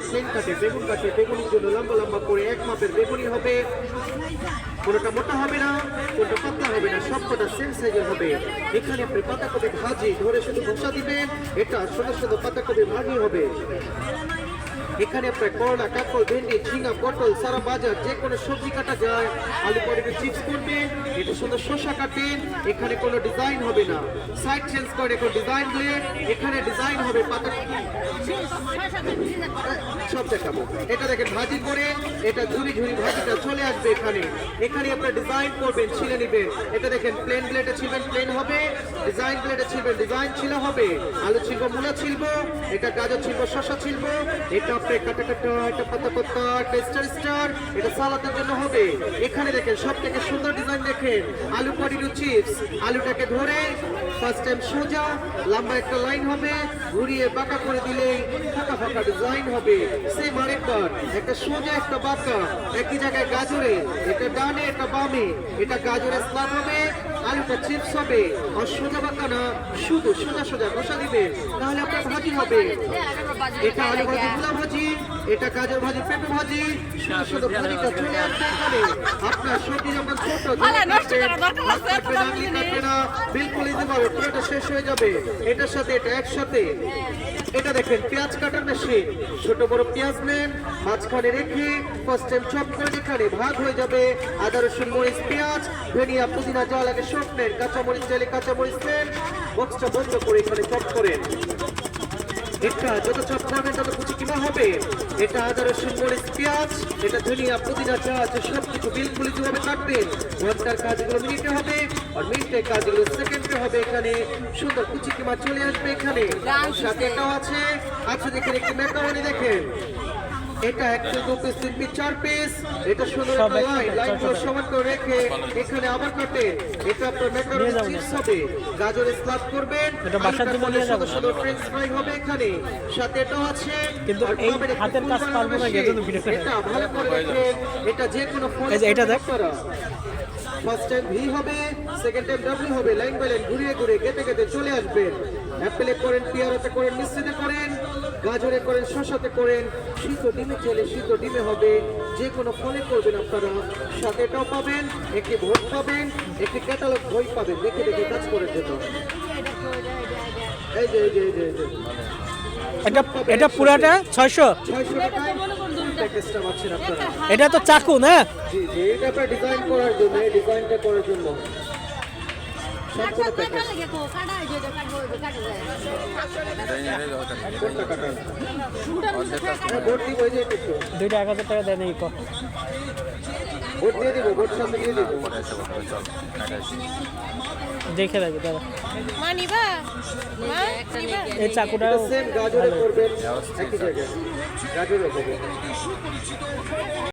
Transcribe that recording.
সেন কাটে বেগুনির জন্য লম্বা লম্বা করে এক মাপের বেগুনি হবে, কোনোটা মোটা হবে না, কোনোটা পাতলা হবে না, সবকটা সেম সাইজের হবে। এখানে আপনি পাতাকপি ভাজি ধরে শুধু ঘষা দিবেন, এটা সুন্দর সুন্দর পাতাকপি ভাজি হবে। এখানে আপনার করলা, কাঁকল, ভেন্ডি, ঝিঙা, পটল, সারা বাজার যে কোনো সবজি কাটা যায়। আলু পরে চিপস করবেন, এটা সুন্দর শসা কাটেন, এখানে কোনো ডিজাইন হবে না। সাইড চেঞ্জ করে এখন ডিজাইন দিলে এখানে ডিজাইন হবে পাতা সব দেখাবো। এটা দেখেন ভাজি করে, এটা ঝুরি ঝুরি ভাজিটা চলে আসবে এখানে। এখানে আপনার ডিজাইন করবেন, ছিলে নেবেন। এটা দেখেন প্লেন প্লেটে ছিলবেন, প্লেন হবে। ডিজাইন প্লেটে ছিলবেন, ডিজাইন ছিলা হবে। আলু ছিলবো, মূলা ছিলবো, এটা গাজর ছিলবো, শসা ছিলবো, এটা কাটা কাটা, এটা পাতা পাতা, টেস্টার স্টার, এটা সালাদের জন্য হবে। এখানে দেখেন সব থেকে সুন্দর ডিজাইন দেখেন, আলু পটেটো চিপস। আলুটাকে ধরে ফার্স্ট টাইম সোজা লম্বা একটা লাইন হবে, ঘুরিয়ে বাঁকা করে দিলে ফাঁকা ফাঁকা ডিজাইন হবে। সেম আরেকবার একটা সোজা একটা বাঁকা, একই জায়গায় গাজরে, এটা ডানে এটা বামে, এটা গাজরের স্লাদ হবে, আলুটা চিপস হবে। আর সোজা বাঁকা না, শুধু সোজা সোজা বসা দিবে, তাহলে আপনার ভাজি হবে। এটা আলু ভাজি, মূলা ভাজি, এটা গাজর ভাজি, পেঁপে ভাজি, শুধু শুধু ভাজিটা চলে আসবে এখানে। আপনার সবজি যখন ছোট বিলকুল দিতে পারবে, পুরোটা শেষ হয়ে যাবে। এটার সাথে এটা একসাথে। এটা দেখেন পেঁয়াজ কাটার মেশিন, ছোট বড় পেঁয়াজ নেন, মাঝখানে রেখে ফার্স্ট টাইম চপ করে এখানে ভাগ হয়ে যাবে। আদা রসুন মরিচ পেঁয়াজ ধনিয়া পুদিনা যা লাগে সব নেন, কাঁচামরিচ চাইলে কাঁচামরিচ নেন, বক্সটা বন্ধ করে এখানে চপ করেন। এটা যত চপ করবেন তত কুচি কিমা হবে। এটা আদা রসুন মরিচ পেঁয়াজ, এটা ধনিয়া পুদিনা চা আছে, সব কিছু বিলকুল কিভাবে কাটবেন। ঘন্টার কাজগুলো মিনিটে হবে, আর মিনিটের কাজগুলো সেকেন্ডে হবে। এখানে সুন্দর কুচি কিমা চলে আসবে এখানে। সাথে এটাও আছে। আচ্ছা দেখেন একটি ম্যাকারনি দেখেন, এটা 1 2 পিস 3 পিস 4 পিস, এটা সুন্দর একটা লাইনগুলো সমান করে রেখে এখানে আবার কাটে। এটা আপনার ম্যাকারনি চিপস হবে, গাজরের স্লাদ করবেন, এটা বাসার জন্য নিয়ে যাব। সুন্দর ফ্রেঞ্চ ফ্রাই হবে এখানে। সাথে এটাও আছে, কিন্তু এই হাতের কাজ পারবো না, গেজন্য ভিডিওটা এটা ভালো করে দেখেন। এটা যে কোনো ফোন, এই যে এটা দেখ, ফার্স্ট টাইম ভি হবে, সেকেন্ড টাইম ডাব্লিউ হবে। লাইন বাই লাইন ঘুরিয়ে ঘুরিয়ে কেটে কেটে চলে আসবেন। অ্যাপেলে করেন, পেয়ারাতে করেন, মিষ্টিতে করেন, গাজরে করেন, শসাতে করেন, সিদ্ধ ডিমে চলে সিদ্ধ ডিমে হবে। যে কোনো ফোনে করবেন আপনারা। সাথে এটাও পাবেন, একটি ভোট পাবেন, একটি ক্যাটালগ বই পাবেন দেখে দেখে কাজ করার জন্য। এই যে এই যে এই যে এটা পুরাটা 600 টাকায় প্যাকেজটা পাচ্ছেন আপনারা। এটা তো চাকু না? জি জি, এটা আপনার ডিজাইন করার জন্য, এই ডিজাইনটা করার জন্য সবগুলো প্যাকেজ। ভোট দিব, এই যে একটু দুইটা 1000 টাকা দেয় নাকি? ভোট দিয়ে দিব, ভোট সামনে দিয়ে দিব। দেখে রাখবে দাদা, মা নিবা, মা নিবা। এই চাকুটা সেম গাজরে করবেন, একই জায়গায় গাজরে করবেন।